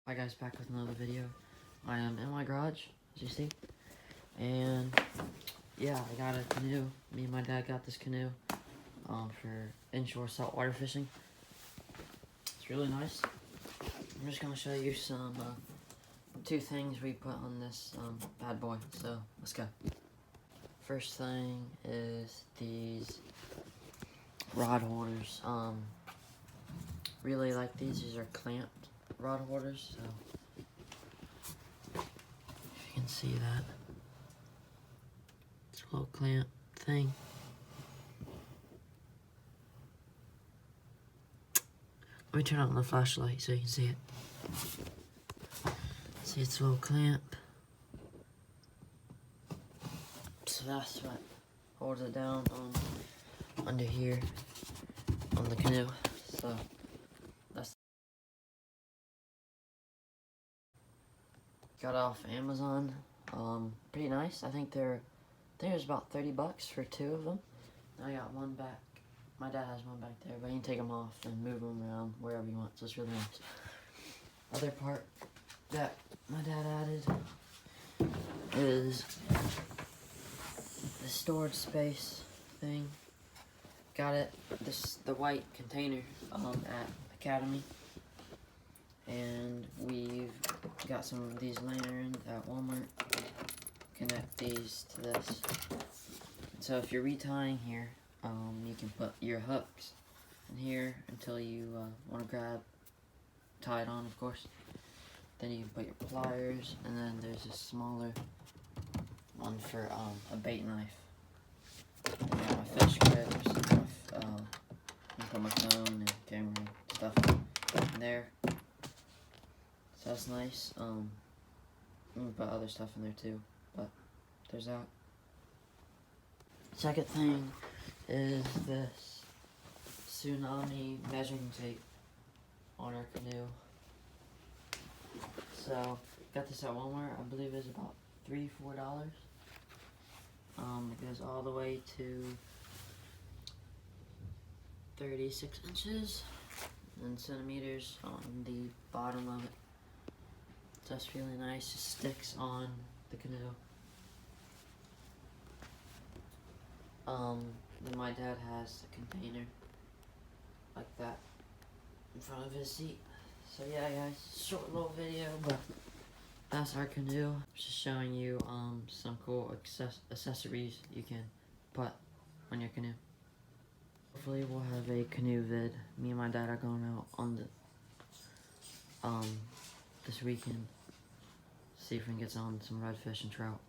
Hi guys, back with another video. I am in my garage, as you see, and yeah, I got a canoe. Me and my dad got this canoe for inshore saltwater fishing. It's really nice. I'm just gonna show you some two things we put on this bad boy. So let's go. First thing is these rod holders. Really like these. These are clamped rod holders, so if you can see that, it's a little clamp thing. Let me turn on the flashlight so you can see it. See, it's a little clamp. So that's what holds it down under here on the canoe. So that's got off Amazon. Pretty nice. I think it was about 30 bucks for two of them. I got one back. My dad has one back there, but you can take them off and move them around wherever you want, so it's really nice. Other part that my dad added is the storage space thing. Got it, the white container at Academy, and we've got some of these lanterns at Walmart. Connect these to this. So if you're retying here, you can put your hooks in here until you want to tie it on, of course. Then you can put your pliers, and then there's a smaller one for a bait knife. And I got my fish grips, I can put my phone and camera and stuff in there. So that's nice. You can put other stuff in there too, but there's that. Second thing is this tsunami measuring tape on our canoe. So got this at Walmart. I believe it's about $3-4. It goes all the way to 36 inches and centimeters on the bottom of it. So that's really nice. It sticks on the canoe. Then my dad has the container like that in front of his seat. So yeah guys, short little video, but that's our canoe. Just showing you some cool accessories you can put on your canoe. Hopefully we'll have a canoe vid. Me and my dad are going out on the this weekend. See if we can get on some redfish and trout.